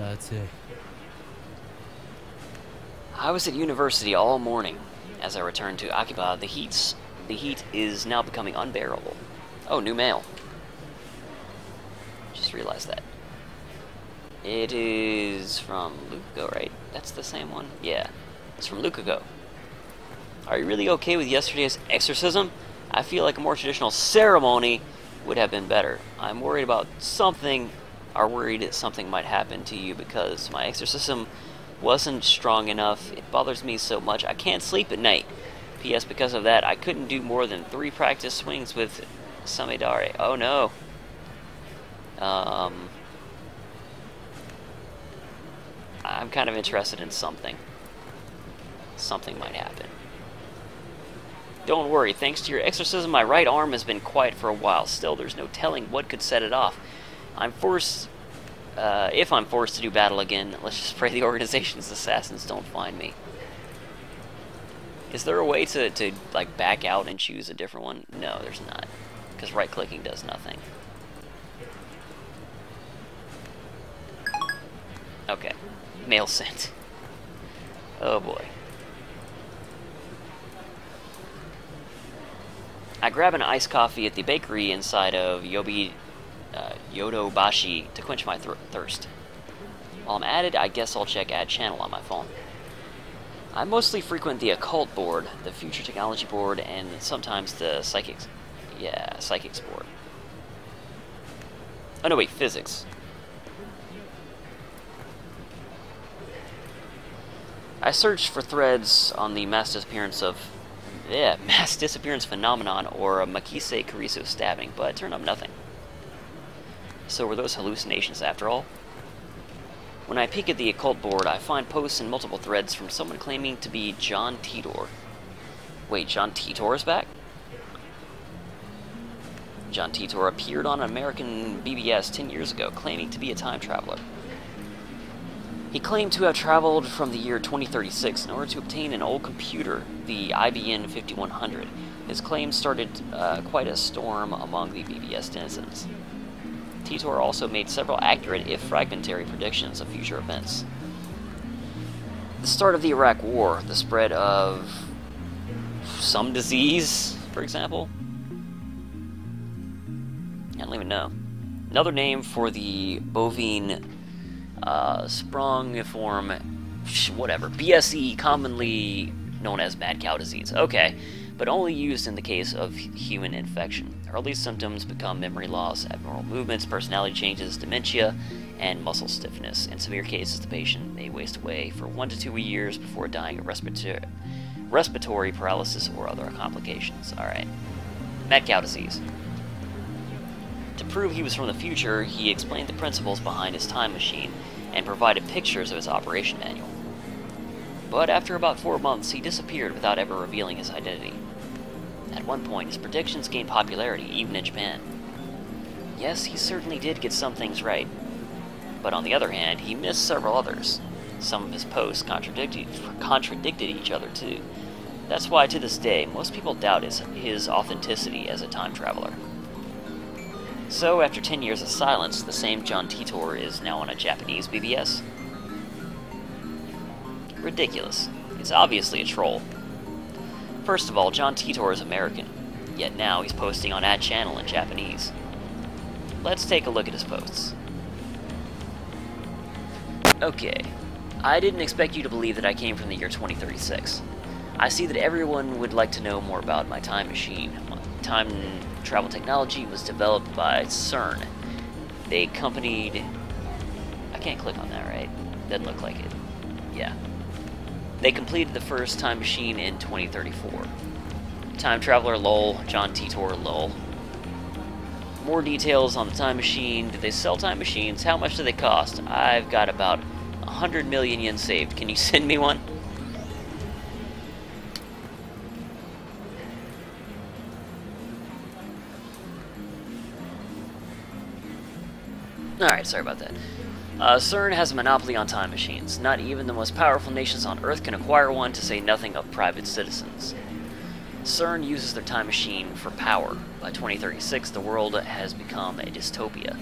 That's it. I was at university all morning. As I returned to Akiba, the heat is now becoming unbearable. Oh, new mail. Just realized that. It is from Lukago, right? That's the same one? Yeah. It's from Lukago. Are you really okay with yesterday's exorcism? I feel like a more traditional ceremony would have been better. I'm worried about something, or worried that something might happen to you because my exorcism wasn't strong enough. It bothers me so much I can't sleep at night. P.S. Because of that, I couldn't do more than 3 practice swings with Samedare. Oh no. I'm kind of interested in something. Something might happen. Don't worry, thanks to your exorcism, my right arm has been quiet for a while. Still, there's no telling what could set it off. If I'm forced to do battle again, let's just pray the organization's assassins don't find me. Is there a way to like, back out and choose a different one? No, there's not. Because right-clicking does nothing. Okay. Mail sent. Oh boy. I grab an iced coffee at the bakery inside of Yodobashi to quench my thirst. While I'm at it, I guess I'll check Add Channel on my phone. I mostly frequent the Occult board, the Future Technology board, and sometimes the Psychics board. Oh no, wait, Physics. I searched for threads on the mass disappearance phenomenon or a Makise Kariso stabbing, but it turned up nothing. So were those hallucinations after all? When I peek at the Occult board, I find posts in multiple threads from someone claiming to be John Titor. Wait, John Titor is back? John Titor appeared on American BBS 10 years ago, claiming to be a time traveler. He claimed to have traveled from the year 2036 in order to obtain an old computer, the IBM 5100. His claim started quite a storm among the BBS denizens. Titor also made several accurate, if fragmentary, predictions of future events. The start of the Iraq War, the spread of some disease, for example. I don't even know. Another name for the bovine sprongiform, whatever, BSE, commonly known as mad cow disease. Okay, but only used in the case of human infection. Early symptoms become memory loss, abnormal movements, personality changes, dementia, and muscle stiffness. In severe cases, the patient may waste away for 1 to 2 years before dying of respiratory paralysis or other complications. Alright. Mad cow disease. To prove he was from the future, he explained the principles behind his time machine and provided pictures of his operation manual. But after about 4 months, he disappeared without ever revealing his identity. At one point, his predictions gained popularity, even in Japan. Yes, he certainly did get some things right. But on the other hand, he missed several others. Some of his posts contradicted each other, too. That's why, to this day, most people doubt his authenticity as a time traveler. So, after 10 years of silence, the same John Titor is now on a Japanese BBS? Ridiculous. It's obviously a troll. First of all, John Titor is American, yet now he's posting on Add Channel in Japanese. Let's take a look at his posts. Okay, I didn't expect you to believe that I came from the year 2036. I see that everyone would like to know more about my time machine. Time travel technology was developed by CERN. They accompanied... I can't click on that, right? Doesn't look like it. Yeah. They completed the first time machine in 2034. Time traveler lol, John Titor lol. More details on the time machine. Do they sell time machines? How much do they cost? I've got about 100 million yen saved. Can you send me one? Alright, sorry about that. CERN has a monopoly on time machines. Not even the most powerful nations on Earth can acquire one, to say nothing of private citizens. CERN uses their time machine for power. By 2036, the world has become a dystopia.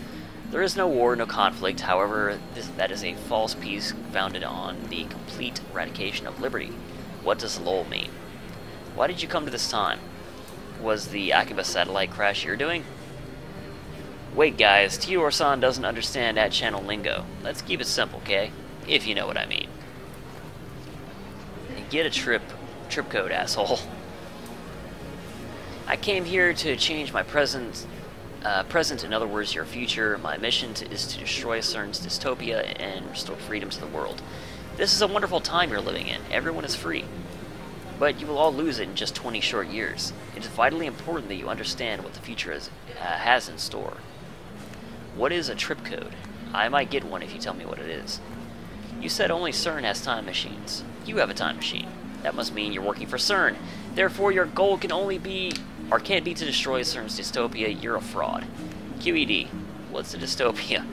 There is no war, no conflict. However, that is a false peace founded on the complete eradication of liberty. What does LOL mean? Why did you come to this time? Was the Akiba satellite crash you're doing? Wait guys, Titor-san doesn't understand that channel lingo. Let's keep it simple, okay? If you know what I mean. Get a trip code, asshole. I came here to change my present, in other words, your future. My mission is to destroy CERN's dystopia and restore freedom to the world. This is a wonderful time you're living in. Everyone is free. But you will all lose it in just 20 short years. It is vitally important that you understand what the future has in store. What is a trip code? I might get one if you tell me what it is. You said only CERN has time machines. You have a time machine. That must mean you're working for CERN. Therefore, your goal can only be, or can't be, to destroy CERN's dystopia. You're a fraud. QED. What's a dystopia?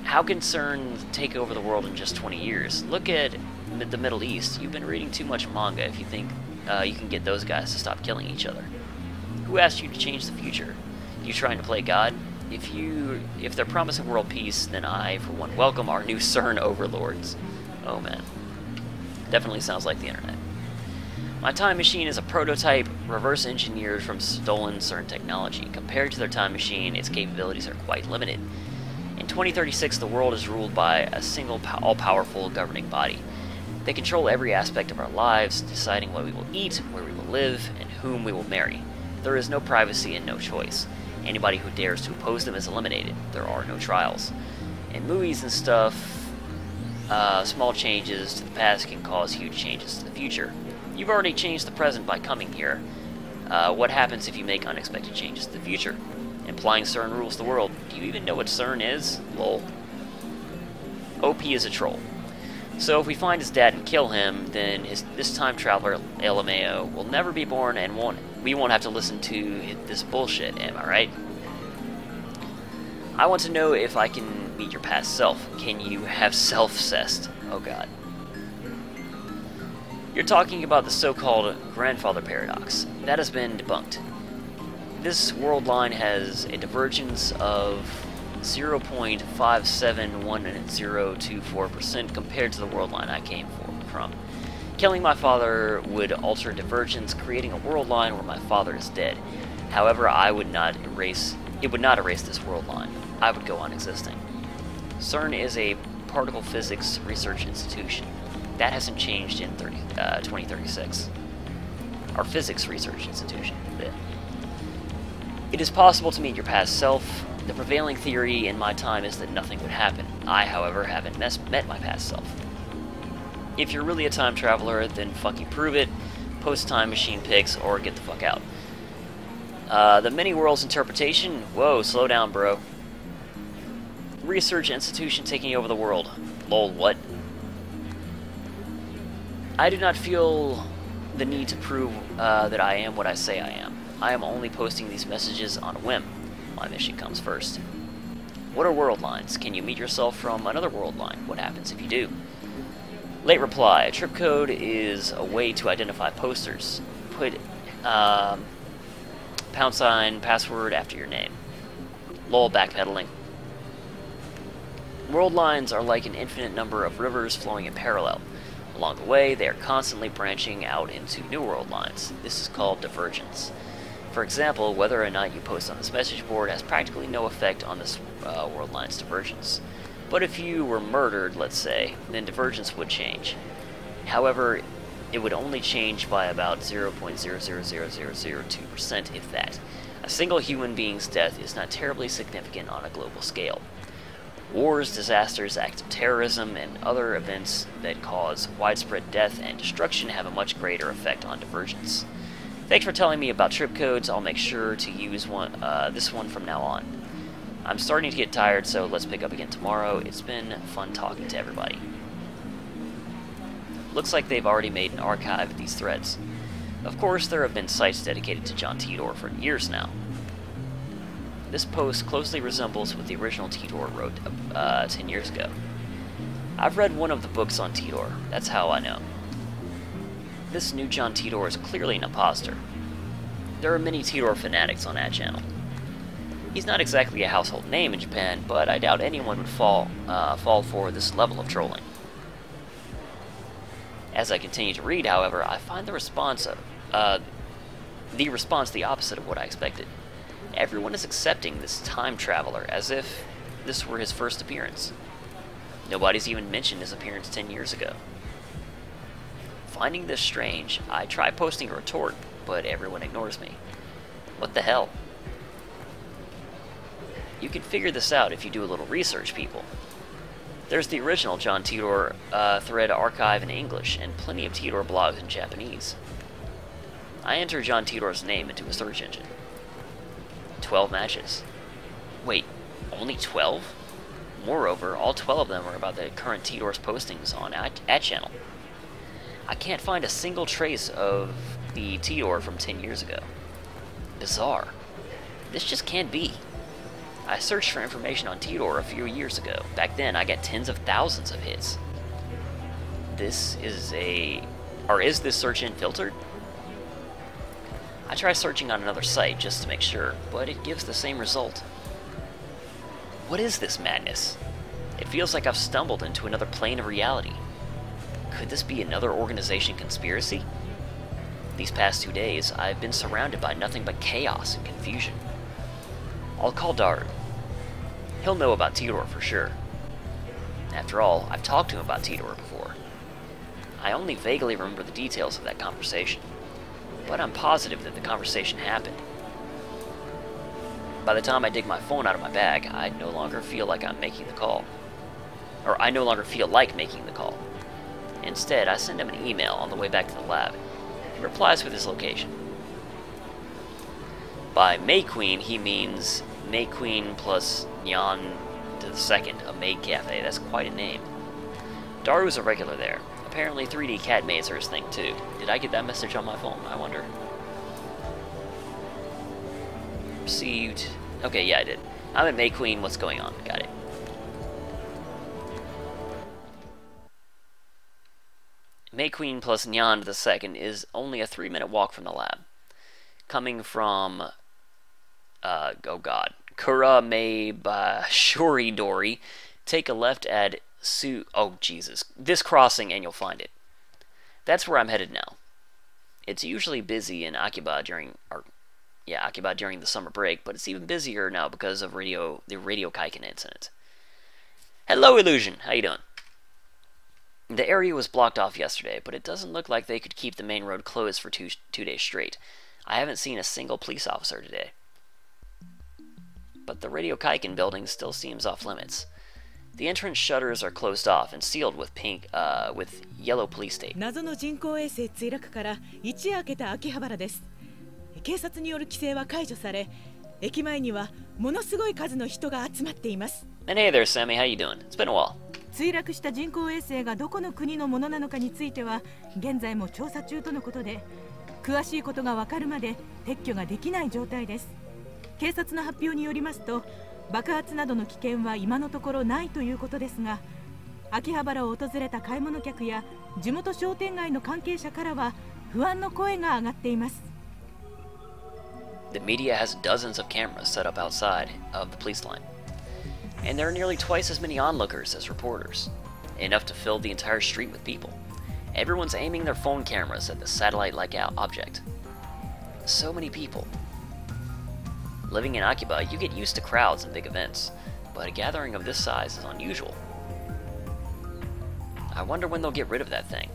How can CERN take over the world in just 20 years? Look at the Middle East. You've been reading too much manga if you think you can get those guys to stop killing each other. Who asked you to change the future? You trying to play God? If they're promising world peace, then I, for one, welcome our new CERN overlords. Oh man. Definitely sounds like the internet. My time machine is a prototype, reverse engineered from stolen CERN technology. Compared to their time machine, its capabilities are quite limited. In 2036, the world is ruled by a single all-powerful governing body. They control every aspect of our lives, deciding what we will eat, where we will live, and whom we will marry. There is no privacy and no choice. Anybody who dares to oppose them is eliminated. There are no trials. In movies and stuff, small changes to the past can cause huge changes to the future. You've already changed the present by coming here. What happens if you make unexpected changes to the future? Implying CERN rules the world. Do you even know what CERN is? Lol. OP is a troll. So if we find his dad and kill him, then this time traveler, LMAO, will never be born and we won't have to listen to this bullshit, am I right? I want to know if I can meet your past self. Can you have self-cessed? Oh god. You're talking about the so-called grandfather paradox. That has been debunked. This world line has a divergence of 0.57124% compared to the world line I came from. Killing my father would alter divergence, creating a world line where my father is dead. However, it would not erase this world line. I would go on existing. CERN is a particle physics research institution. That hasn't changed in 2036. Our physics research institution. It is possible to meet your past self. The prevailing theory in my time is that nothing would happen. I, however, haven't met my past self. If you're really a time traveler, then fucking prove it, post time machine pics, or get the fuck out. The many worlds interpretation? Whoa, slow down, bro. Research institution taking over the world. Lol, what? I do not feel the need to prove that I am what I say I am. I am only posting these messages on a whim. My mission comes first. What are world lines? Can you meet yourself from another world line? What happens if you do? Late reply. A trip code is a way to identify posters. Put # password after your name. Lol, backpedaling. World lines are like an infinite number of rivers flowing in parallel. Along the way, they are constantly branching out into new world lines. This is called divergence. For example, whether or not you post on this message board has practically no effect on this world line's divergence. But if you were murdered, let's say, then divergence would change. However, it would only change by about 0.000002%, if that. A single human being's death is not terribly significant on a global scale. Wars, disasters, acts of terrorism, and other events that cause widespread death and destruction have a much greater effect on divergence. Thanks for telling me about trip codes. I'll make sure to use this one from now on. I'm starting to get tired, so let's pick up again tomorrow. It's been fun talking to everybody. Looks like they've already made an archive of these threads. Of course, there have been sites dedicated to John Titor for years now. This post closely resembles what the original Titor wrote 10 years ago. I've read one of the books on Titor. That's how I know. This new John Titor is clearly an imposter. There are many Titor fanatics on that channel. He's not exactly a household name in Japan, but I doubt anyone would fall for this level of trolling. As I continue to read, however, I find the response the opposite of what I expected. Everyone is accepting this time traveler as if this were his first appearance. Nobody's even mentioned his appearance 10 years ago. Finding this strange, I try posting a retort, but everyone ignores me. What the hell? You can figure this out if you do a little research, people. There's the original John Titor thread archive in English, and plenty of Titor blogs in Japanese. I enter John Titor's name into a search engine. 12 matches. Wait, only 12? Moreover, all 12 of them are about the current Titor's postings on at channel. I can't find a single trace of the Titor from 10 years ago. Bizarre. This just can't be. I searched for information on Titor a few years ago. Back then, I got tens of thousands of hits. Is this search engine filtered? I try searching on another site just to make sure, but it gives the same result. What is this madness? It feels like I've stumbled into another plane of reality. Could this be another organization conspiracy? These past 2 days, I've been surrounded by nothing but chaos and confusion. I'll call Daru. He'll know about Titor for sure. After all, I've talked to him about Titor before. I only vaguely remember the details of that conversation, but I'm positive that the conversation happened. By the time I dig my phone out of my bag, I no longer feel like I'm making the call. Or I no longer feel like making the call. Instead, I send him an email on the way back to the lab. He replies with his location. By May Queen, he means May Queen plus Nyan to the second, a maid cafe. That's quite a name. Daru's a regular there. Apparently 3D cat maids are his thing too. Did I get that message on my phone? I wonder. Received. Okay, yeah, I did. I'm at May Queen. What's going on? Got it. May Queen plus Nyan to the second is only a 3-minute walk from the lab. Coming from, oh god, Kura Mei Shori Dori, take a left at oh Jesus, this crossing and you'll find it. That's where I'm headed now. It's usually busy in Akiba during the summer break, but it's even busier now because of the Radio Kaiken incident. Hello, Illusion. How you doing? The area was blocked off yesterday, but it doesn't look like they could keep the main road closed for two days straight. I haven't seen a single police officer today. But the Radio Kaiken building still seems off limits. The entrance shutters are closed off and sealed with yellow police tape. 謎の人工衛星墜落から一夜明けた秋葉原です。警察による規制は解除され、駅前にはものすごい数の人が集まっています。And hey there, Sammy, how you doing? It's been a while. 墜落した人工衛星がどこの国のものなのかについては現在も調査中とのことで、詳しいことがわかるまで撤去ができない状態です。警察の発表によりますと、爆発などの危険は今のところないということですが、秋葉原を訪れた買い物客や地元商店街の関係者からは不安の声が上がっています。The media has dozens of cameras set up outside of the police line, and there are nearly twice as many onlookers as reporters, enough to fill the entire street with people. Everyone's aiming their phone cameras at the satellite-like object. So many people. Living in Akiba, you get used to crowds and big events, but a gathering of this size is unusual. I wonder when they'll get rid of that thing.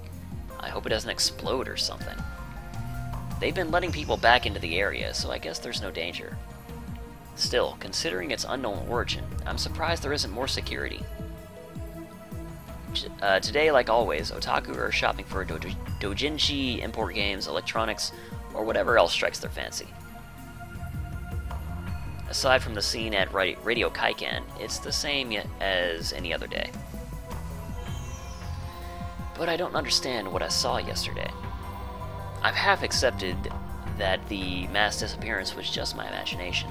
I hope it doesn't explode or something. They've been letting people back into the area, so I guess there's no danger. Still, considering its unknown origin, I'm surprised there isn't more security. Today, like always, otaku are shopping for doujinshi, import games, electronics, or whatever else strikes their fancy. Aside from the scene at Radio Kaiken, it's the same as any other day. But I don't understand what I saw yesterday. I've half accepted that the mass disappearance was just my imagination.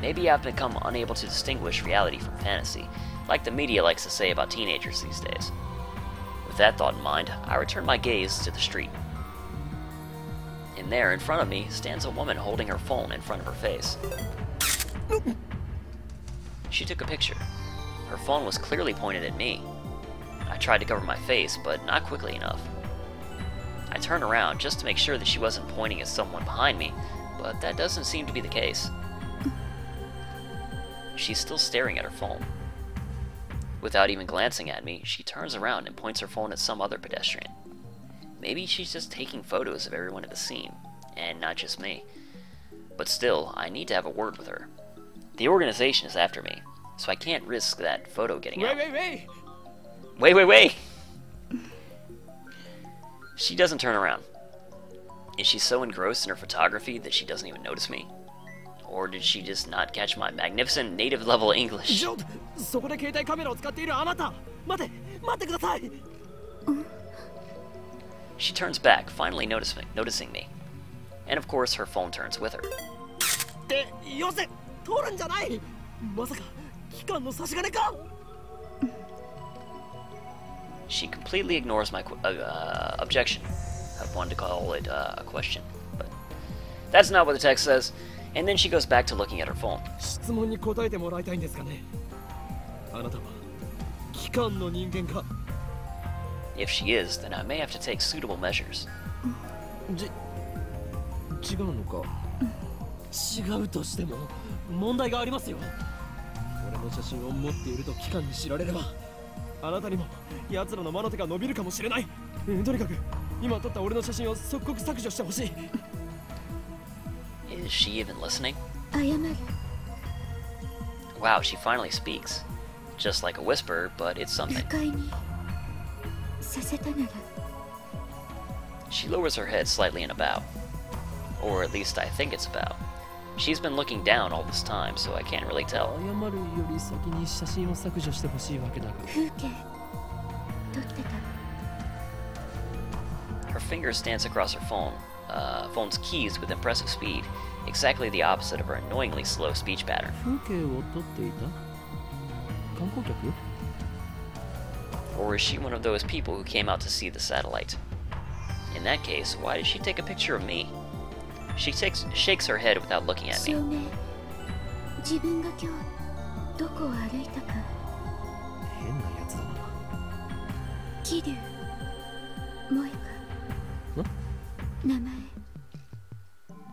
Maybe I've become unable to distinguish reality from fantasy, like the media likes to say about teenagers these days. With that thought in mind, I return my gaze to the street. And there, in front of me, stands a woman holding her phone in front of her face. She took a picture. Her phone was clearly pointed at me. I tried to cover my face, but not quickly enough. I turned around just to make sure that she wasn't pointing at someone behind me, but that doesn't seem to be the case. She's still staring at her phone. Without even glancing at me, she turns around and points her phone at some other pedestrian. Maybe she's just taking photos of everyone at the scene, and not just me. But still, I need to have a word with her. The organization is after me, so I can't risk that photo getting out. Wait! She doesn't turn around. Is she so engrossed in her photography that she doesn't even notice me? Or did she just not catch my magnificent native-level English? She turns back, finally noticing me. And of course, her phone turns with her. She completely ignores my objection. I wanted to call it a question, but that's not what the text says. And then she goes back to looking at her phone. If she is, then I may have to take suitable measures. Is she even listening? Wow, she finally speaks. Just like a whisper, but it's something. She lowers her head slightly in a bow. Or at least I think it's a bow. She's been looking down all this time, so I can't really tell. Her fingers dance across her phone's keys with impressive speed, exactly the opposite of her annoyingly slow speech pattern. Or is she one of those people who came out to see the satellite? In that case, why did she take a picture of me? She shakes her head without looking at me.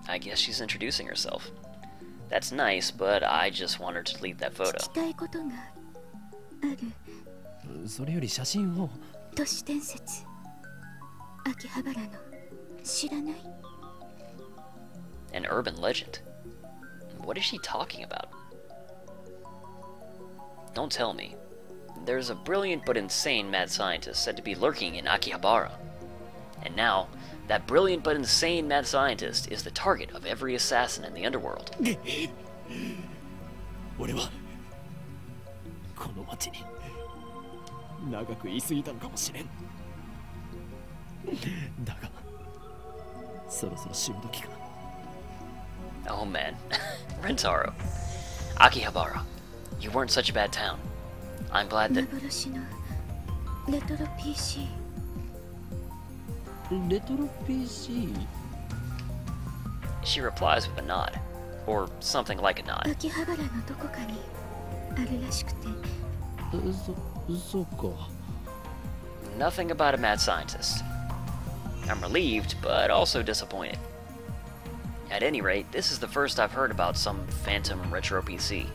I guess she's introducing herself. That's nice, but I just want her to delete that photo. An urban legend. What is she talking about? Don't tell me. There's a brilliant but insane mad scientist said to be lurking in Akihabara. And now, that brilliant but insane mad scientist is the target of every assassin in the underworld. Oh man, Rentaro. Akihabara, you weren't such a bad town. I'm glad that... She replies with a nod, or something like a nod. Nothing about a mad scientist. I'm relieved, but also disappointed. At any rate, this is the first I've heard about some phantom retro PC.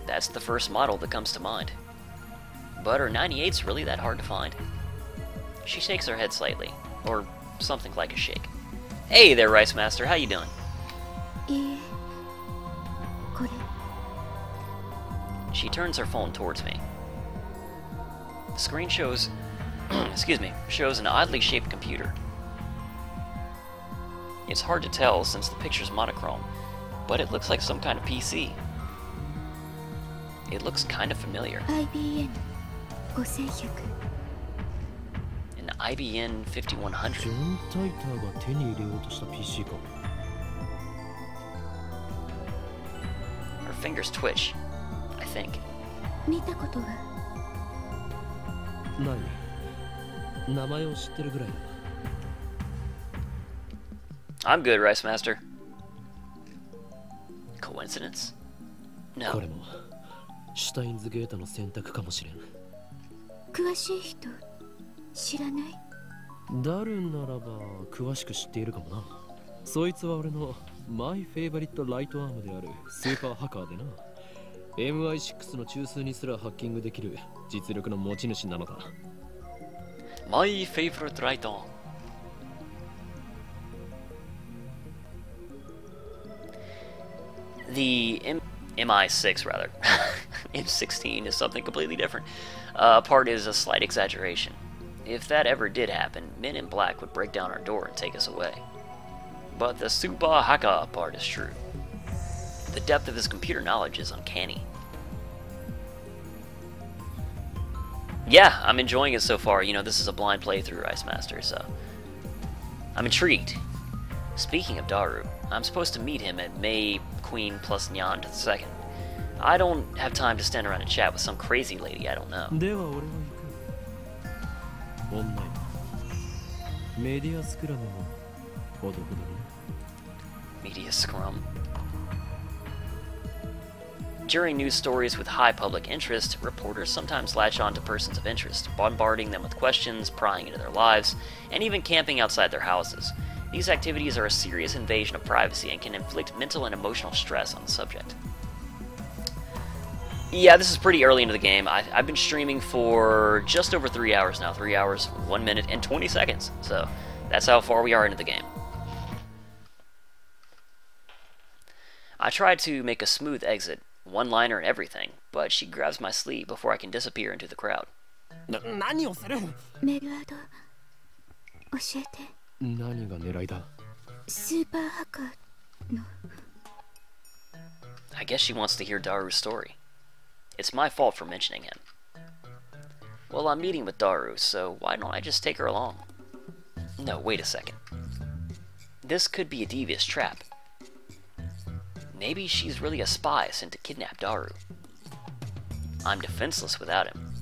That's the first model that comes to mind. But her 98's really that hard to find? She shakes her head slightly, or something like a shake. Hey there, Rice Master, how you doing? She turns her phone towards me. The screen shows, shows an oddly shaped computer. It's hard to tell since the picture's monochrome, but it looks like some kind of PC. It looks kind of familiar. An IBM 5100. Her fingers twitch, I think. I'm good, Rice Master. Coincidence? こ No. れもシュタインズゲートの選択かもしれん。詳しい人知らない？ダルならば詳しく知っているかもな。そいつは俺のマイフェイバリットライトアームであるスーパーハッカーでな。MI6 の中枢にすらハッキングできる実力の持ち主なのだ。My favorite right on. The MI6, rather, M16 is something completely different. Part is a slight exaggeration. If that ever did happen, men in black would break down our door and take us away. But the super hacker part is true. The depth of his computer knowledge is uncanny. Yeah, I'm enjoying it so far. You know, this is a blind playthrough, Ice Master, so I'm intrigued. Speaking of Daru, I'm supposed to meet him at May Queen plus Nyan II. I don't have time to stand around and chat with some crazy lady I don't know. では俺は行く。オンライン。メディアスクラムもほどほどに。 Media scrum. During news stories with high public interest, reporters sometimes latch on to persons of interest, bombarding them with questions, prying into their lives, and even camping outside their houses. These activities are a serious invasion of privacy and can inflict mental and emotional stress on the subject. Yeah, this is pretty early into the game. I've been streaming for just over 3 hours now. 3 hours, 1 minute, and 20 seconds. So, that's how far we are into the game. I tried to make a smooth exit, one-liner and everything, but she grabs my sleeve before I can disappear into the crowd. 何をする？メルアド教えて。何が狙いだ？スーパーハッカーの。 I guess she wants to hear Daru's story. It's my fault for mentioning him. Well, I'm meeting with Daru, so why don't I just take her along? No, wait a second. This could be a devious trap. Maybe she's really a spy sent to kidnap Daru. I'm defenseless without him.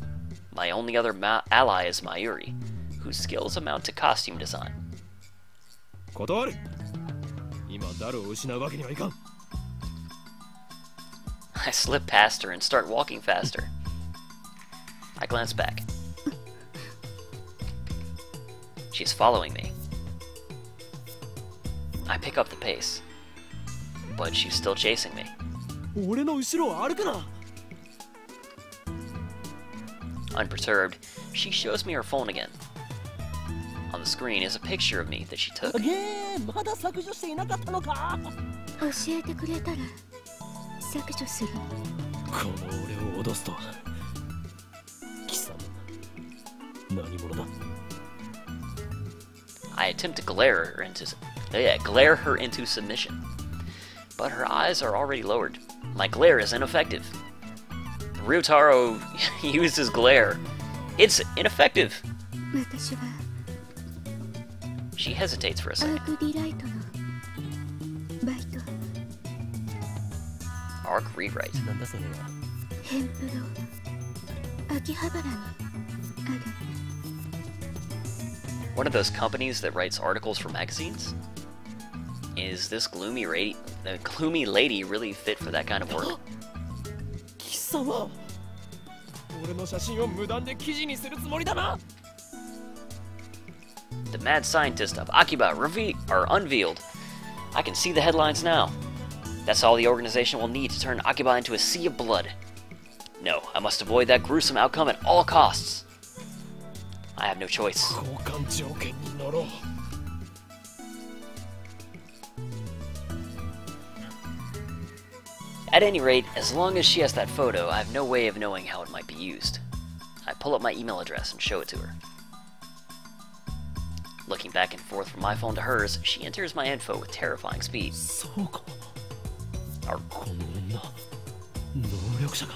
My only other ally is Mayuri, whose skills amount to costume design. 断る。今ダルを失うわけにはいかん。 I slip past her and start walking faster. I glance back. She's following me. I pick up the pace, but she's still chasing me. 俺の後ろを歩くな。 Unperturbed, she shows me her phone again. On the screen is a picture of me that she took. まだ削除していなかったのか。教えてくれたら削除する。この俺を脅すとは。貴様、何者だ。 I attempt to glare her into submission, but her eyes are already lowered. My glare is ineffective. Ryutaro used his glare. It's ineffective. 私は She hesitates for a ア second. ークディライトのバイト。 Arc rewrite. なんだそれは。ヘンプロ秋葉原にある。 One of those companies that writes articles for magazines? Is this gloomy lady really fit for that kind of work? 貴様、俺の写真を無断で記事にするつもりだな。 The mad scientist of Akiba unveiled. I can see the headlines now. That's all the organization will need to turn Akiba into a sea of blood. No, I must avoid that gruesome outcome at all costs. I have no choice. 交換条件に乗ろう。 At any rate, as long as she has that photo, I have no way of knowing how it might be used. I pull up my email address and show it to her. Looking back and forth from my phone to hers, she enters my info with terrifying speed. そうか。 Or この女、能力者か。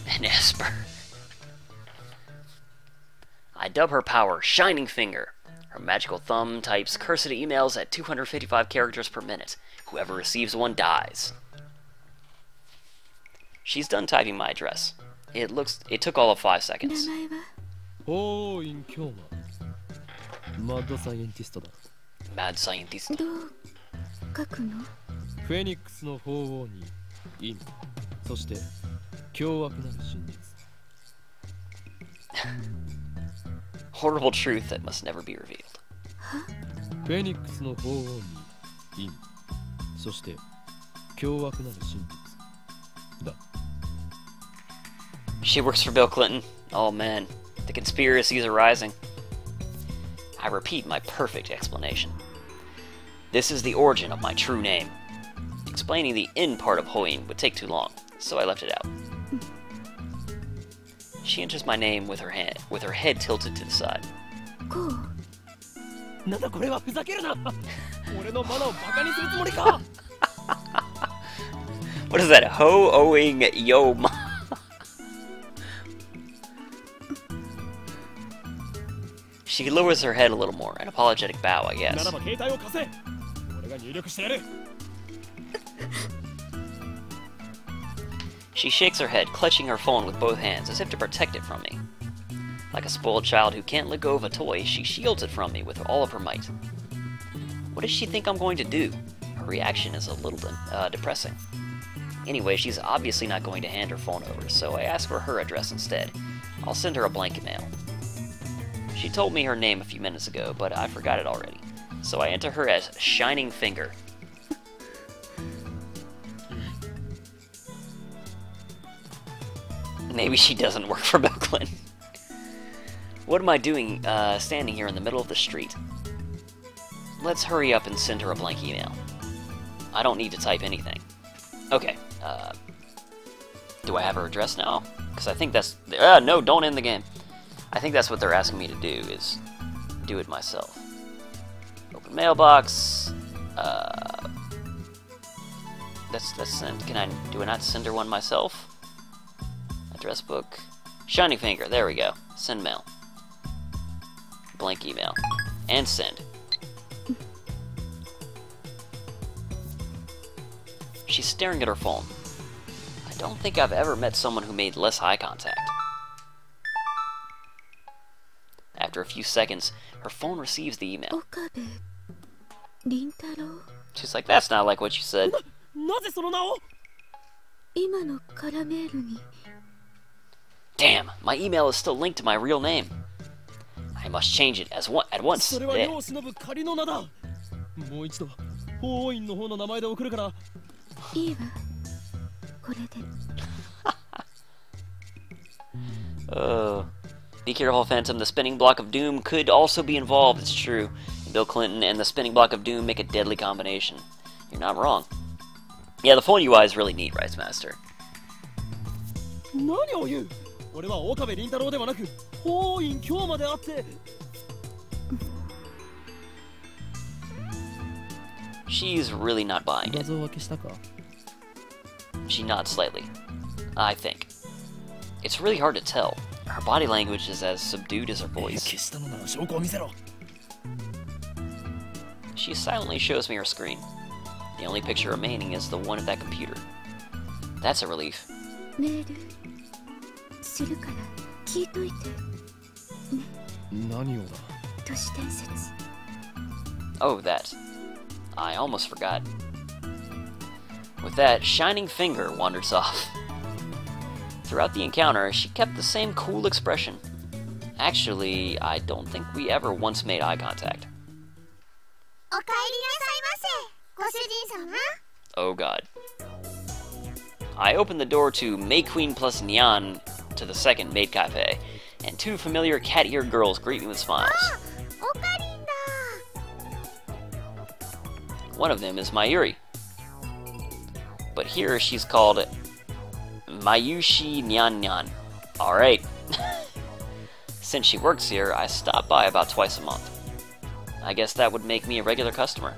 an Esper. I dub her power Shining Finger. Her magical thumb types cursed emails at 255 characters per minute. Whoever receives one dies. She's done typing my address. It took all of 5 名 seconds. 前はおー、インキョーマ。マッドサイエンティストだ。Mad scientist. どう書くの？フェニックスの鳳凰に意味、そして凶悪なる真実。Horrible truth that must never be revealed. フェニックスの鳳凰に意味、そして凶悪なる真実だ。She works for Bill Clinton. Oh man, the conspiracies are rising. I repeat my perfect explanation. This is the origin of my true name. Explaining the in part of Hoin would take too long, so I left it out. She enters my name with her head tilted to the side. こう。なんだこれは、ふざけるな。俺のマナをバカにするつもりか。What is that? Ho owing yo ma. She lowers her head a little more, an apologetic bow, I guess. ならば携帯を貸せ。俺が入力してやる。She shakes her head, clutching her phone with both hands, as if to protect it from me. Like a spoiled child who can't let go of a toy, she shields it from me with all of her might. What does she think I'm going to do? Her reaction is a little depressing. Anyway, she's obviously not going to hand her phone over, so I ask for her address instead. I'll send her a blank email. She told me her name a few minutes ago, but I forgot it already. So I enter her as Shining Finger. Maybe she doesn't work for Bill Clinton. What am I doing standing here in the middle of the street? Let's hurry up and send her a blank email. I don't need to type anything. Okay, do I have her address now? Because I think that's... no, don't end the game. I think that's what they're asking me to do, is do it myself. Open mailbox. Let's send... do I not send her one myself? Address book. Shining Finger, there we go. Send mail. Blank email. And send. She's staring at her phone. I don't think I've ever met someone who made less eye contact. After a few seconds, her phone receives the email. 岡部倫太郎。 She's like, that's not like what you said. なぜその名を？今のカラメールに。 Damn, my email is still linked to my real name. I must change it at once. それは世を忍ぶ仮の名だ。もう一度、法王院の方の名前で送るから。いいわ。これで。Be careful, Phantom. The spinning block of doom could also be involved, it's true. Bill Clinton and the spinning block of doom make a deadly combination. You're not wrong. Yeah, the phone UI is really neat, Rice Master. 何を言う？俺は岡部倫太郎ではなく、法王院京まであって。She's really not buying it. 画像分けしたか？ She nods slightly. I think. It's really hard to tell. Her body language is as subdued as her voice. 消したのなら証拠を見せろ。 She silently shows me her screen. The only picture remaining is the one of that computer. That's a relief. メールするから聞いといて。何をだ？都市伝説。 Oh, that. I almost forgot. With that, Shining Finger wanders off. Throughout the encounter, she kept the same cool expression. Actually, I don't think we ever once made eye contact. お帰りなさいませ、ご主人様。 Oh god. I open the door to May Queen plus Nyan to the second maid cafe, and two familiar cat-eared girls greet me with smiles. おかりんだ。 One of them is Mayuri. But here she's called Mayushi Nyan Nyan. Alright. Since she works here, I stop by about twice a month. I guess that would make me a regular customer.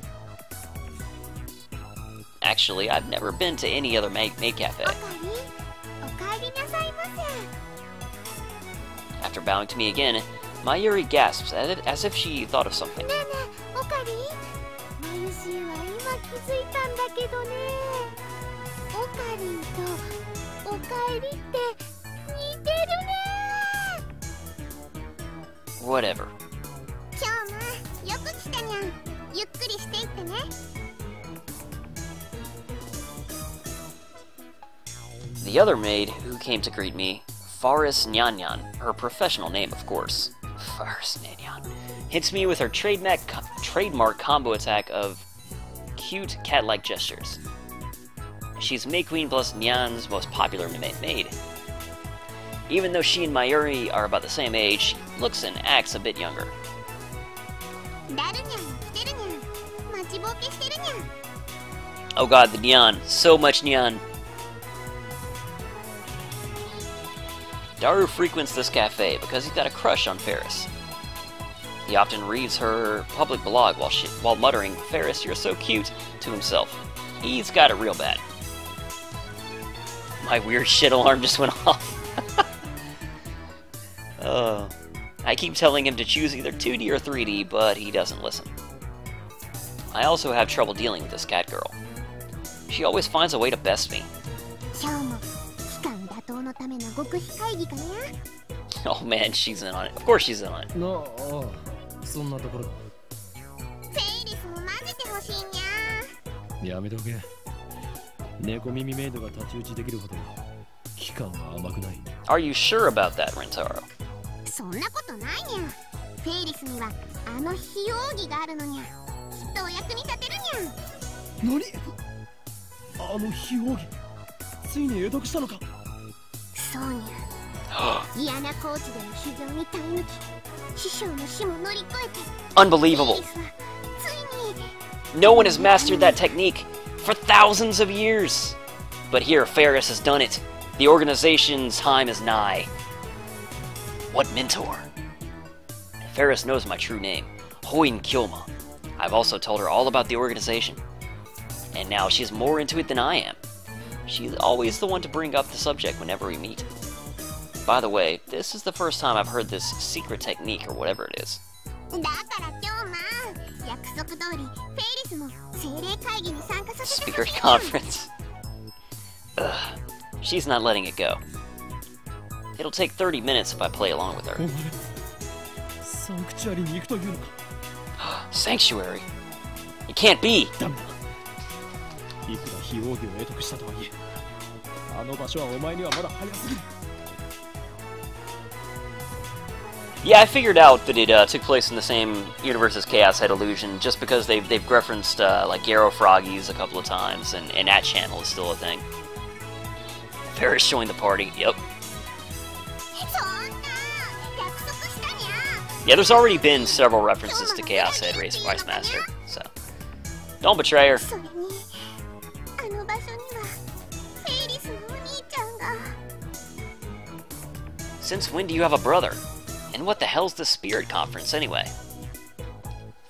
Actually, I've never been to any other maid cafe. おかりなさいませ。 After bowing to me again, Mayuri gasps as if she thought of something. ねえねえ、おかり。マユシーは今気づいたんだけどね。おかりんとおかえりって似てるね。 Whatever. 今日もよく来たにゃん。ゆ The other maid who came to greet me, Faris Nyanyan, her professional name of course, Faris Nyanyan, hits me with her trademark combo attack of cute cat-like gestures. She's May Queen plus Nyan's most popular maid. Even though she and Mayuri are about the same age, she looks and acts a bit younger. Oh god, the Nyan. So much Nyan. Daru frequents this cafe because he's got a crush on Faris. He often reads her public blog while muttering, "Faris, you're so cute," to himself. He's got it real bad. My weird shit alarm just went off. I keep telling him to choose either 2D or 3D, but he doesn't listen. I also have trouble dealing with this cat girl. She always finds a way to best me. Oh man, she's in on it. Of course she's in on it. No. そんなところか。やめとけ。猫耳メイドが太刀打ちできるほど期間は甘くない。Are you sure about that, Rentaro? そんなことないにゃ。フェイリスにはあの非容疑があるのにゃ。きっとお役に立てるにゃ。何？あの非容疑、ついに得得したのか？そうにゃ。嫌なコーチでの修行に耐え抜き。Unbelievable. No one has mastered that technique for thousands of years. But here, Faris has done it. The organization's time is nigh. What mentor? Faris knows my true name, Hoin Kyoma. I've also told her all about the organization. And now she's more into it than I am. She's always the one to bring up the subject whenever we meet. By the way, this is the first time I've heard this secret technique or whatever it is. Spirit conference. Ugh, she's not letting it go. It'll take 30 minutes if I play along with her. Sanctuary? It can't be! Yeah, I figured out that it took place in the same universe as Chaos Head Illusion, just because they've referenced like Yarrow Froggies a couple of times, and that channel is still a thing. Faris joined the party. Yep. Yeah, there's already been several references to Chaos Head Race Vice Master, so don't betray her. Since when do you have a brother? And what the hell's the Spirit Conference, anyway?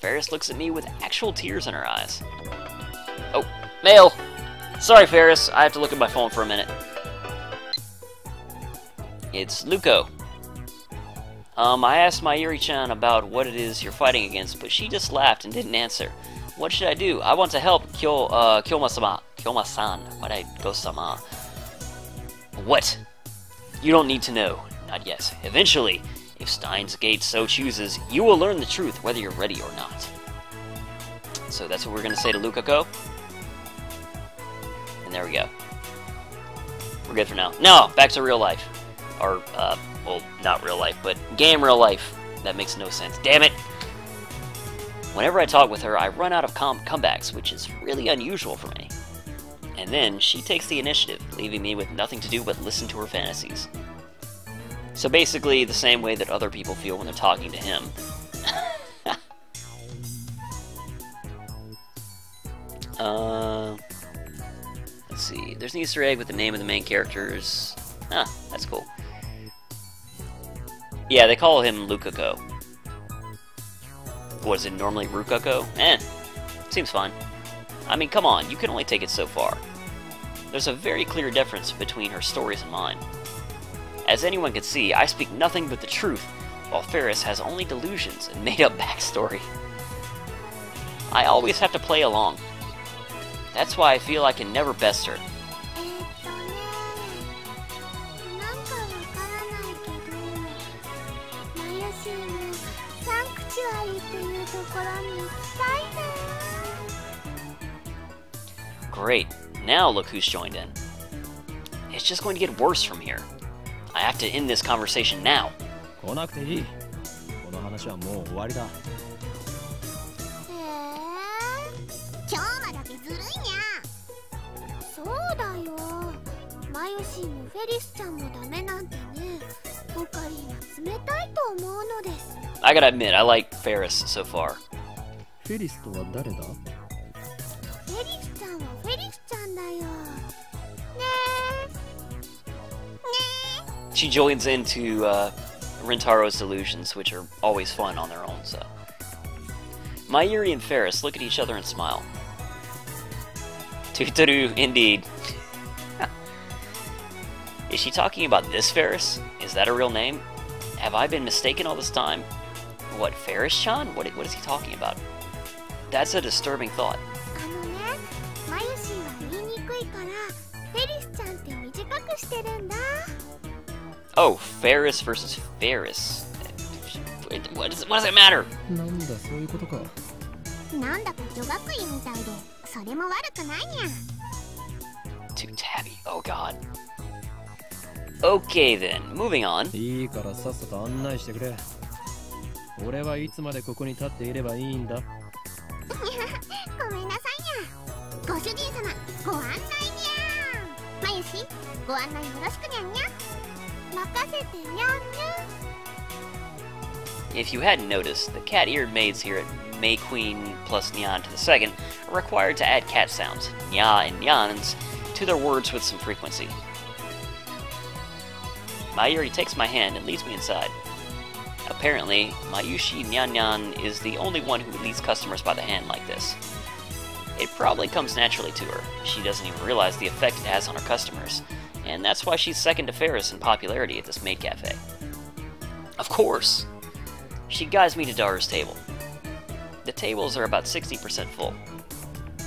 Faris looks at me with actual tears in her eyes. Oh, mail! Sorry, Faris, I have to look at my phone for a minute. It's Luko. I asked Mayuri-chan about what it is you're fighting against, but she just laughed and didn't answer. What should I do? I want to help Kyoma-sama. Kyoma-san. Why'd I go sama? What? You don't need to know. Not yet. Eventually, if Steins Gate so chooses, you will learn the truth whether you're ready or not. So that's what we're going to say to Lukako. And there we go. We're good for now. Now, back to real life. Or, well, not real life, but game real life. That makes no sense. Damn it! Whenever I talk with her, I run out of comebacks, which is really unusual for me. And then, she takes the initiative, leaving me with nothing to do but listen to her fantasies. So basically, the same way that other people feel when they're talking to him. Let's see. There's an Easter egg with the name of the main characters. Huh, that's cool. Yeah, they call him Lukako. What is it, normally Rukako? Seems fine. I mean, come on, you can only take it so far. There's a very clear difference between her stories and mine. As anyone can see, I speak nothing but the truth, while Faris has only delusions and made-up backstory. I always have to play along. That's why I feel I can never best her. Great, now look who's joined in. It's It's just going to get worse from here. I have to end this conversation now. 来なくていい。この話はもう終わりだ。今日まだけずるいにゃ。そうだよ。マユシーもフェリスちゃんもダメなんてね。オカリンは冷たいと思うのです。I gotta admit, I like Faris so far. フェリスとは誰だ？フェリスちゃんはフェリスちゃんだよ。ねえ。 She joins into Rintaro's delusions, which are always fun on their own, so. Mayuri and Faris look at each other and smile. Titor, indeed. Is she talking about this Faris? Is that a real name? Have I been mistaken all this time? What, Faris-chan? What is he talking about? That's a disturbing thought. あのね、マユシーは言いにくいからフェリスちゃんって短くしてるんだ。 Oh, Faris versus Faris. What does it matter? なんだそういうことか。なんだか女学院みたいで、それも悪くないにゃ。 Too tabby. Oh god. Okay then, moving on. いいからさっさと案内してくれ。俺はいつまでここに立っていればいいんだ。ごめんなさいにゃ。ご主人様、ご案内にゃ。マユシ、ご案内よろしくにゃんにゃ。任せてにゃんにゃ。 If you hadn't noticed, the cat-eared maids here at May Queen plus Nyan to the second are required to add cat sounds, nya and nyans, to their words with some frequency. Mayuri takes my hand and leads me inside. Apparently, Mayushi Nyan is the only one who leads customers by the hand like this. It probably comes naturally to her. She doesn't even realize the effect it has on her customers, and that's why she's second to Faris in popularity at this maid cafe. Of course! She guides me to Daru's table. The tables are about 60% full.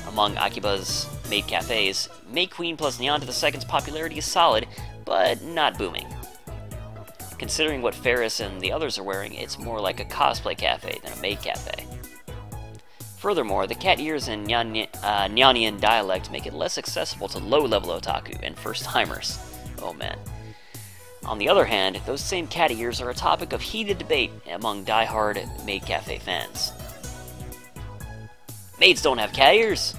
Among Akiba's maid cafes, May Queen plus Nyan to the second's popularity is solid, but not booming. Considering what Faris and the others are wearing, it's more like a cosplay cafe than a maid cafe. Furthermore, the cat ears and Nyanian dialect make it less accessible to low-level otaku and first-timers. Oh man. On the other hand, those same cat ears are a topic of heated debate among die-hard maid cafe fans. Maids don't have cat ears!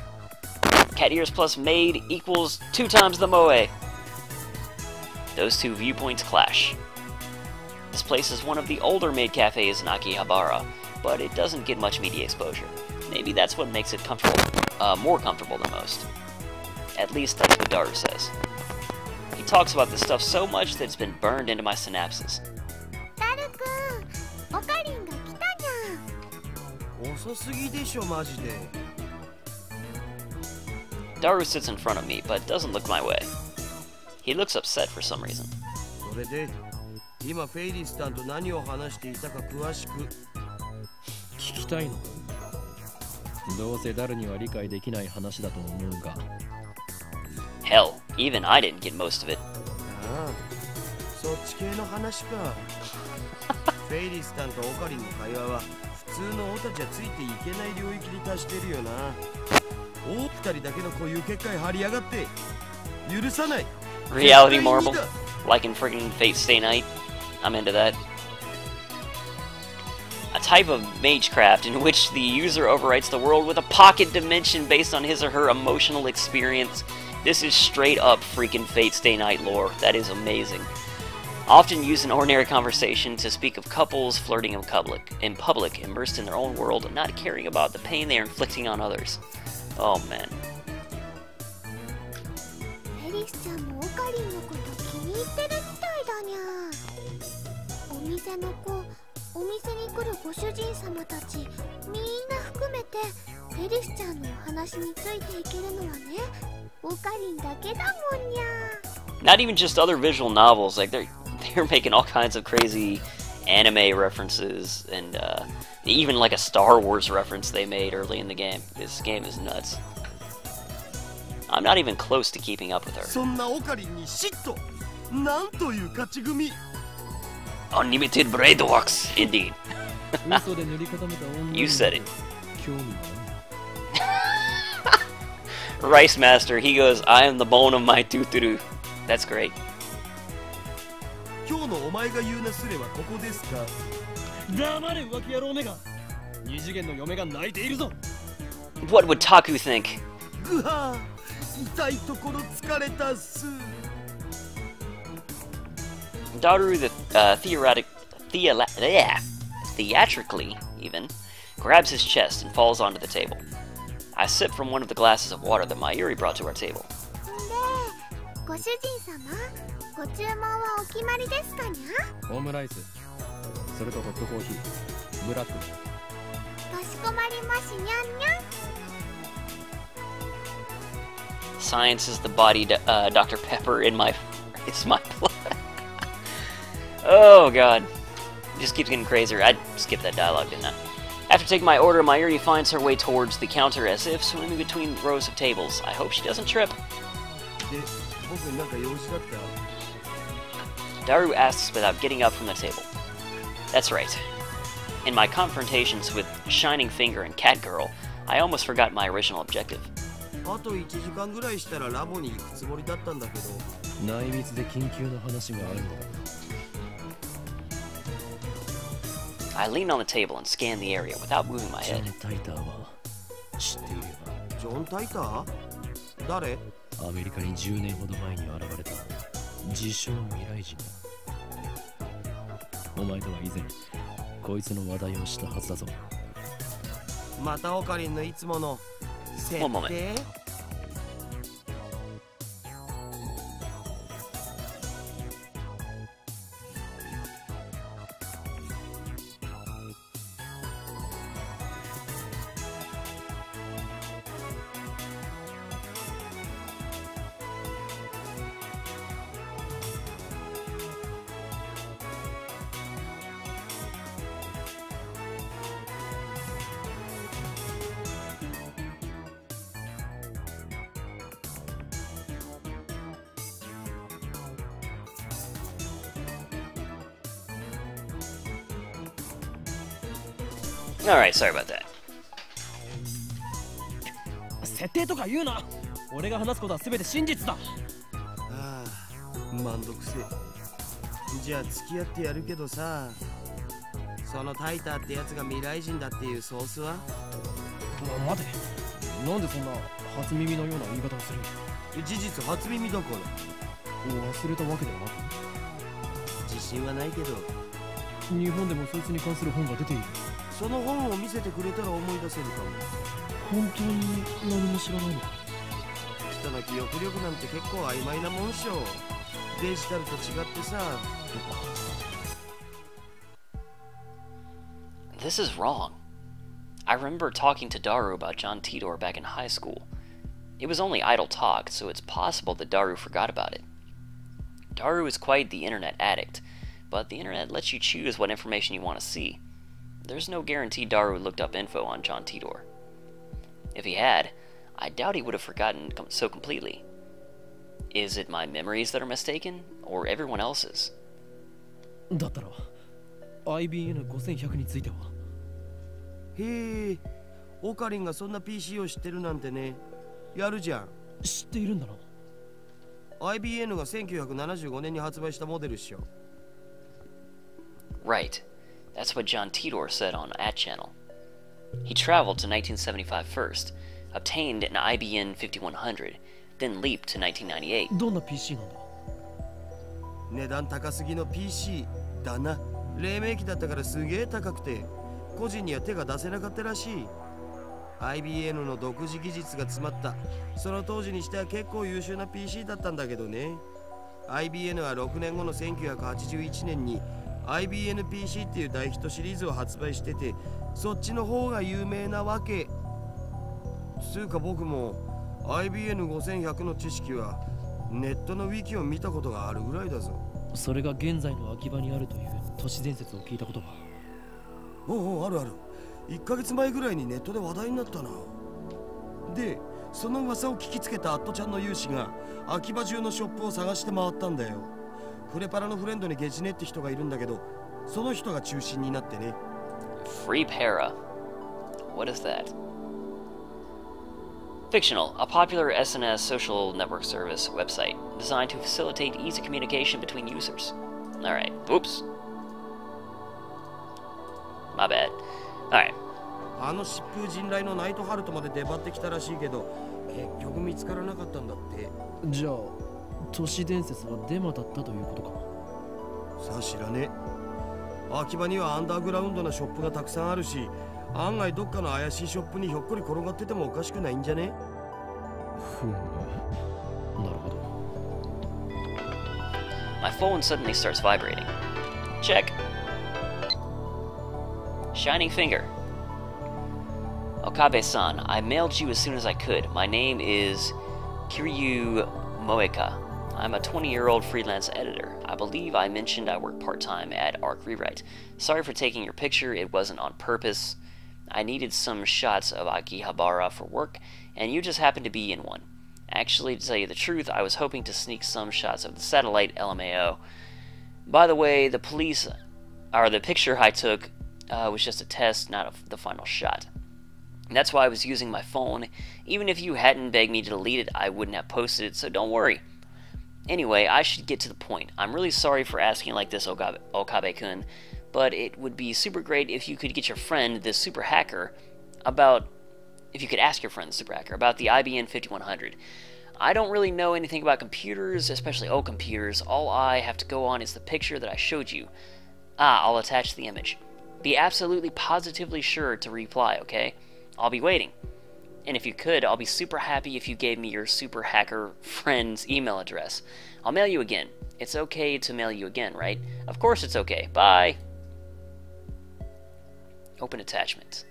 Cat ears plus maid equals 2 times the moe. Those two viewpoints clash. This place is one of the older maid cafes in Akihabara, but it doesn't get much media exposure. Maybe that's what makes it comfortable, more comfortable than most. At least that's what Daru says. He talks about this stuff so much that it's been burned into my synapses. Daru-kun, Okarin ga kita nya. Ososugi desho, majide. Daru sits in front of me, but doesn't look my way. He looks upset for some reason. それで、今フェイリスさんと何を話していたか詳しく聞きたいのか。どうせ誰には理解できない話だと思うが。Hell, even I didn't get most of it. ああ、そっち系の話か。フェイリスさんとオカリンの会話は普通のオタじゃついていけない領域に達してるよな。お二人だけの固有結界張りやがって許さない。 Reality marble, like in friggin' Fate Stay Night. I'm into that. A type of magecraft in which the user overwrites the world with a pocket dimension based on his or her emotional experience. This is straight up freaking Fate Stay Night lore. That is amazing. Often used in ordinary conversation to speak of couples flirting in public, immersed in their own world and not caring about the pain they are inflicting on others. Oh man. フェリスちゃんもオカリンのこと気に入ってるみたいだにゃ。お店の子、お店に来るご主人様たちみんな含めてフェリスちゃんのお話についていけるのはね、オカリンだけだもんにゃ。 Not even just other visual novels, like they're making all kinds of crazy anime references and even like a Star Wars reference they made early in the game. This game is nuts. I'm not even close to keeping up with her. そんなオカリンに嫉妬。なんという勝ち組。 Unlimited Braid Works, indeed. You said it. Rice Master, he goes, I am the bone of my tuturu. That's great. 今日のお前が言うなすれはここですか。黙れ浮気野郎めが。二次元の嫁が泣いているぞ。 What would Taku think? ぐはー、痛いところ疲れたっす。Daru, theatrically even, grabs his chest and falls onto the table. I sip from one of the glasses of water that Mayuri brought to our table. で、ご主人様、ご注文はお決まりですかにゃ？オムライス、それとホットコーヒー、ブラック。かしこまりましにゃんにゃん。Science is the body, Dr. Pepper in my... It's my blood. Oh, God. It just keeps getting crazier. I skipped that dialogue, didn't I? After taking my order, Mayuri finds her way towards the counter as if swimming between rows of tables. I hope she doesn't trip. で、僕になんか用事だった？ Daru asks without getting up from the table. That's right. In my confrontations with Shining Finger and Catgirl, I almost forgot my original objective. あと1時間ぐらいしたらラボに行くつもりだったんだけど。内密で緊急の話があるんだ。I lean on the table and scan the area without moving my head. ジョン・タイターは知っているよな。ジョン・タイター？誰？アメリカに10年ほど前に現れた自称未来人だ。お前とは以前こいつの話題をしたはずだぞ。またオカリンのいつもの設定？ Alright, sorry about that. 設定とか言うな。俺が話すことは全て真実だ。ああ、めんどくせえ。じゃあ付き合ってやるけどさ、そのタイターってやつが未来人だっていうソースは？待て、なんでそんな初耳のような言い方をする？事実初耳だから。忘れたわけではなく？自信はないけど。日本でもそいつに関する本が出ている。その本を見せてくれたら思い出せるかも。本当に何も知らないのか？人の記憶力なんて結構曖昧なもんしょ。デジタルと違ってさ。This is wrong. I remember talking to Daru about John Titor back in high school. It was only idle talk, so it's possible that Daru forgot about it. Daru is quite the internet addict, but the internet lets you choose what information you want to see. There's no guarantee Daru looked up info on John Titor. If he had, I doubt he would have forgotten so completely. Is it my memories that are mistaken, or everyone else's? だったら IBN5100 については？へえ、オカリンがそんな PC を知ってるなんてね。やるじゃん。知っているんだな。IBN が1975年に発売したモデルっしょ。Right. That's what John Titor said on @channel. He traveled to 1975 first, obtained an IBN 5100, then leaped to 1998. どんな PC なんだ？値段高すぎの PC だな。黎明期だったからすげえ高くて、個人には手が出せなかったらしい。IBN の独自技術が詰まった、その当時にしては結構優秀な PC だったんだけどね。IBN は6年後の1981年にIBN-PC っていう大ヒットシリーズを発売してて、そっちの方が有名なわけ。つうか僕も IBN5100 の知識はネットのウィキを見たことがあるぐらいだぞ。それが現在の秋葉にあるという都市伝説を聞いたことは？おうあるある。1ヶ月前ぐらいにネットで話題になったな。で、その噂を聞きつけたアットちゃんの有志が秋葉中のショップを探して回ったんだよ。フレパラのフレンドにゲジネって人がいるんだけど、その人が中心になってね。Free para. What is that? Fictional, a popular SNS social network service website designed to facilitate easy communication between users. Alright, oops. My bad. Alright. あの疾風陣雷のナイトハルトまで出張ってきたらしいけど、結局見つからなかったんだって。じゃあ都市伝説はデマだったということか。さあ知らねえ。秋葉にはアンダーグラウンドなショップがたくさんあるし、案外どっかの怪しいショップにひょっこり転がっててもおかしくないんじゃね？ふむ、なるほど。 My phone suddenly starts vibrating. Check. Shining finger. Okabe-san, I mailed you as soon as I could. My name is Kiryu Moeka. I'm a 20-year-old freelance editor. I believe I mentioned I work part-time at Arc Rewrite. Sorry for taking your picture, it wasn't on purpose. I needed some shots of Akihabara for work, and you just happened to be in one. Actually, to tell you the truth, I was hoping to sneak some shots of the satellite LMAO. By the way, the picture I took was just a test, not the final shot. And that's why I was using my phone. Even if you hadn't begged me to delete it, I wouldn't have posted it, so don't worry. Anyway, I should get to the point. I'm really sorry for asking like this, Okabe-kun, but it would be super great if you could get your friend, this super hacker, if you could ask your friend, the super hacker, about the IBM 5100. I don't really know anything about computers, especially old computers. All I have to go on is the picture that I showed you. I'll attach the image. Be absolutely positively sure to reply, okay? I'll be waiting. And if you could, I'll be super happy if you gave me your super hacker friend's email address. I'll mail you again. It's okay to mail you again, right? Of course it's okay. Bye. Open attachment.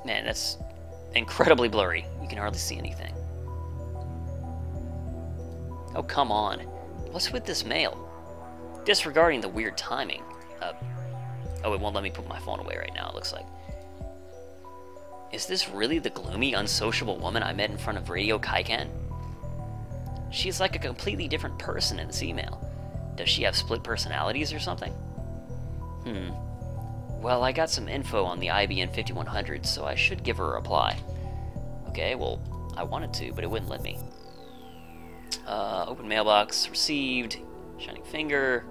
Man, that's incredibly blurry. You can hardly see anything. Oh, come on. What's with this mail? Disregarding the weird timing. Oh, it won't let me put my phone away right now, it looks like. Is this really the gloomy, unsociable woman I met in front of Radio Kaikan? She's like a completely different person in this email. Does she have split personalities or something? Well, I got some info on the IBM 5100, so I should give her a reply. Okay, well, I wanted to, but it wouldn't let me. Open mailbox, received, shining finger.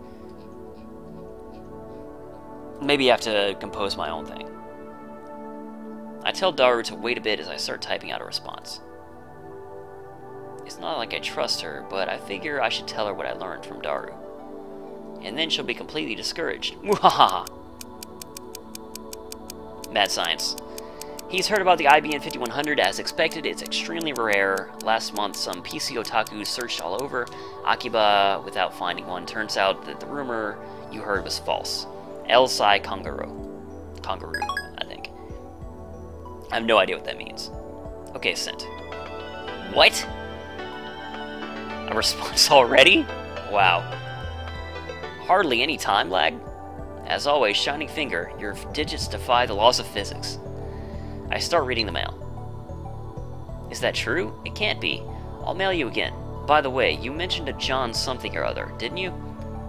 Maybe I have to compose my own thing. I tell Daru to wait a bit as I start typing out a response. It's not like I trust her, but I figure I should tell her what I learned from Daru. And then she'll be completely discouraged. Muhahaha! Mad science. He's heard about the IBM 5100 as expected. It's extremely rare. Last month, some PC otaku searched all over Akiba without finding one. Turns out that the rumor you heard was false. Elsai Kangaroo, I think. I have no idea what that means. Okay, sent. What? A response already? Wow. Hardly any time lag? As always, shining finger, your digits defy the laws of physics. I start reading the mail. Is that true? It can't be. I'll mail you again. By the way, you mentioned a John something or other, didn't you?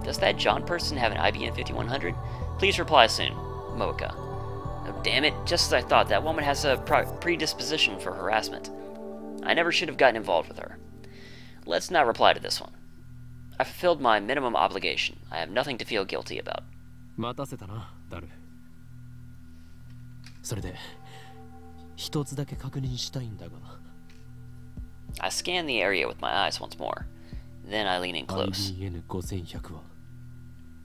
Does that John person have an IBM 5100? Please reply soon. Moeka. Oh, damn it. Just as I thought, that woman has a predisposition for harassment. I never should have gotten involved with her. Let's not reply to this one. I fulfilled my minimum obligation. I have nothing to feel guilty about. 待たせたな、ダル。それで、一つだけ確認したいんだが。I scan the area with my eyes once more. Then I lean in close. IBN 5100は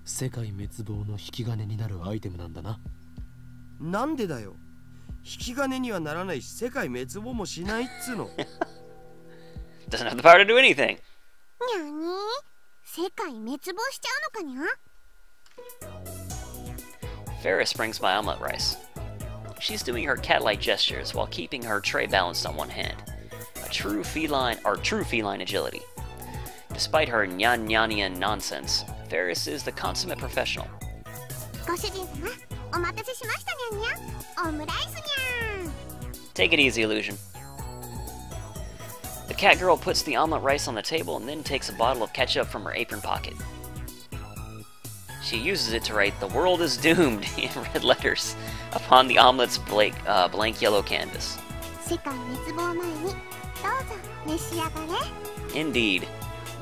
世界滅亡の引き金になるアイテムなんだな。なんでだよ。引き金にはならないし、世界滅亡もしないっつうの。Doesn't have the power to do anything. にゃに？世界滅亡しちゃうのかにゃ？ Faris brings my omelet rice. She's doing her cat-like gestures while keeping her tray balanced on one hand. True feline agility. Despite her nyan-nyanian nonsense, Faris is the consummate professional. ご主人様、お待たせしましたにゃにゃ。オムライスにゃん。 Take it easy, Illusion. The cat girl puts the omelet rice on the table and then takes a bottle of ketchup from her apron pocket. She uses it to write, "The world is doomed," in red letters upon the omelet's blank yellow canvas. 世界滅亡前にどうぞ召し上がれ。 Indeed.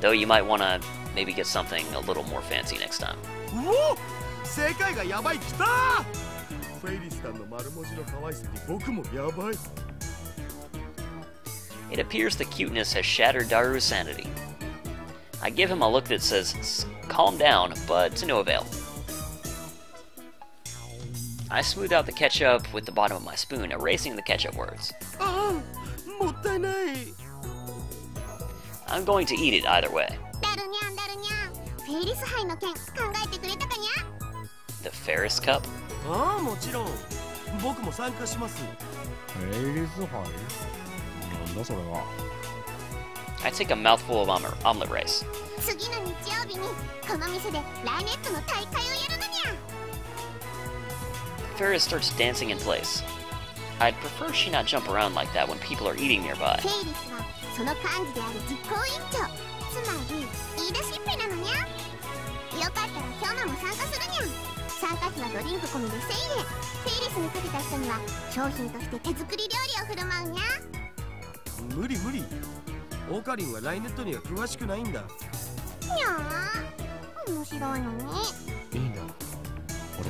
Though you might want to maybe get something a little more fancy next time. おお、世界がやばい、きたー。フェイリスさんの丸文字の可愛さに僕もやばい。 It appears the cuteness has shattered Daru's sanity. I give him a look that says, calm down, but to no avail. I smooth out the ketchup with the bottom of my spoon, erasing the ketchup words. もったいない。 I'm going to eat it either way. ダルニャンダルニャン、フェイリス杯の件考えてくれたかにゃ。 The Faris cup? ああ、もちろん。僕も参加します。フェイリス杯？なんだそれは。 I take a mouthful of omelet rice. 次の日曜日にこの店でライネットの大会をやるのにゃ。 Faris starts dancing in place. I'd prefer she not jump around like that when people are eating nearby. フェイリスはその幹事である実行委員長、つまり言い出しっぺなのにゃ。よかったら今日のも参加するにゃ。参加費はドリンク込みで1000円。フェイリスにかけた人には商品として手作り料理を振る舞うにゃ。無理無理。オカリンはライネットには詳しくないんだ。にゃー、面白いのに。いいんだ。俺。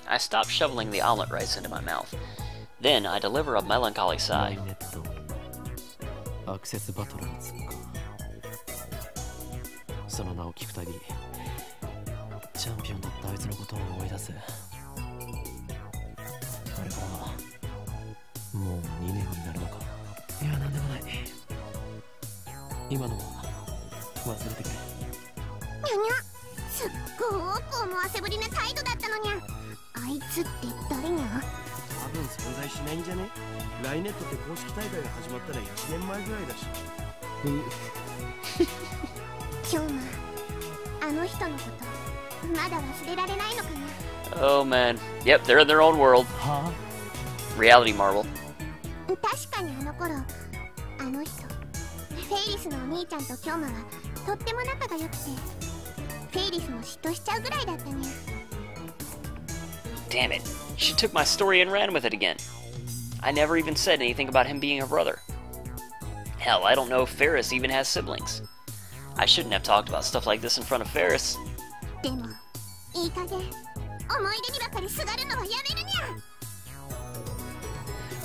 I stop shoveling the omelet rice into my mouth. Then I deliver a melancholy ライ sigh. ネット。アクセスバトルにつくか。その名を聞くたび、チャンピオンだったあいつのことを思い出す。あれからもう2年になるのか。いや、なんでもない。今のは忘れてくれ。にゃにゃ、すっごーく思わせぶりな態度だったのにゃ。あいつって誰にゃ。多分存在しないんじゃね。ライネットって公式大会が始まったら1年前ぐらいだし。今日もあの人のことまだ忘れられないのかな。 Oh man. Yep, they're in their own world. は Reality marble. 確かにあの頃あの人フェイリスのお兄ちゃんとキョウマはとっても仲が良くてフェイリスも嫉妬しちゃうぐらいだったにゃ。 Damn it. She took my story and ran with it again. I never even said anything about him being her brother. Hell, I don't know if Faris even has siblings. I shouldn't have talked about stuff like this in front of Faris. でもいい加減思い出にばかりすがるのはやめるにゃ。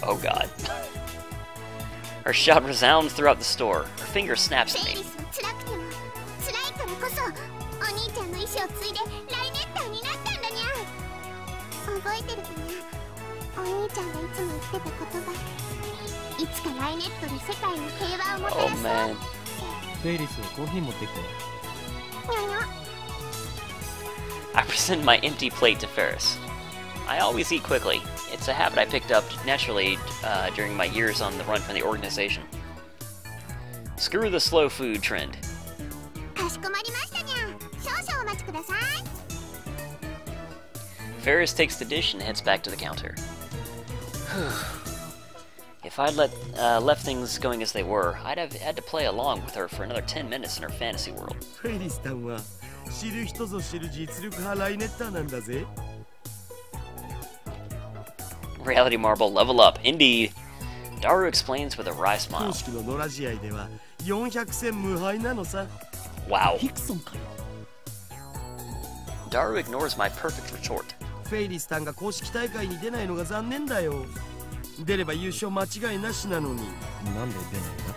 Oh god. Her shout resounds throughout the store. Her finger snaps フ at ェイ me. リスは辛くても辛いからこそお兄ちゃんの意志を継いでライネッターになったんだにゃ。覚えてるかにゃ。お兄ちゃんがいつも言ってた言葉、いつかライネットで世界の平和をもた Oh らそう。 man. フェイリス、コーヒー持ってきて。にゃにゃ。 I present my empty plate to Faris. I always eat quickly. It's a habit I picked up naturally during my years on the run from the organization. Screw the slow food trend. かしこまりましたにゃ。少々お待ちください。 Faris takes the dish and heads back to the counter. If I'd left things going as they were, I'd have had to play along with her for another 10 minutes in her fantasy world. フェイリスさんは知る人ぞ知る実力派ライネッターなんだぜ。 Reality marble, level up, indeed. Daru explains with a wry 公 smile. 式の野良試合では400戦無敗なのさ。 Wow. ヒクソンかよ。 Daru ignores my perfect retort. フェイリスさんが公式大会に出ないのが残念だよ。出れば優勝間違いなしなのに。なんで出ないんだ。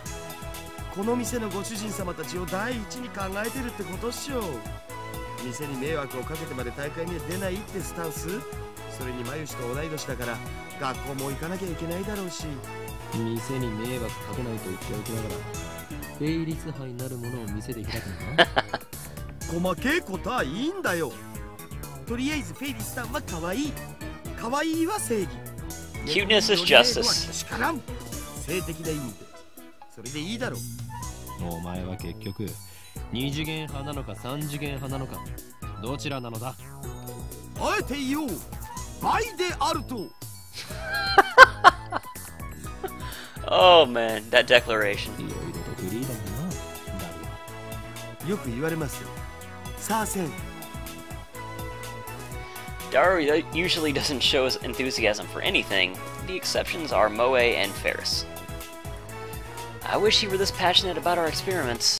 この店のご主人様たちを第一に考えてるってことっしょ。店に迷惑をかけてまで大会には出ないってスタンス。それにマユシと同い年だから学校も行かなきゃいけないだろうし。店に迷惑かけないと言っておきながら、フェイリス杯なるものを店で開くのか。細けいことはいいんだよ。とりあえずフェイリスさんは可愛い。可愛いは正義。 Cuteness is justice. 叱らん。性的な意味で。それでいいだろう。お前は結局、2次元派なのか3次元派なのか、どちらなのだ。あえて言おう。倍であると。Oh man, that declaration. いろいろとフリーダムだな、ダルは。よく言われますよ。さあせん。Daru usually doesn't show enthusiasm for anything. The exceptions are Moe and Faris. I wish he were this passionate about our experiments.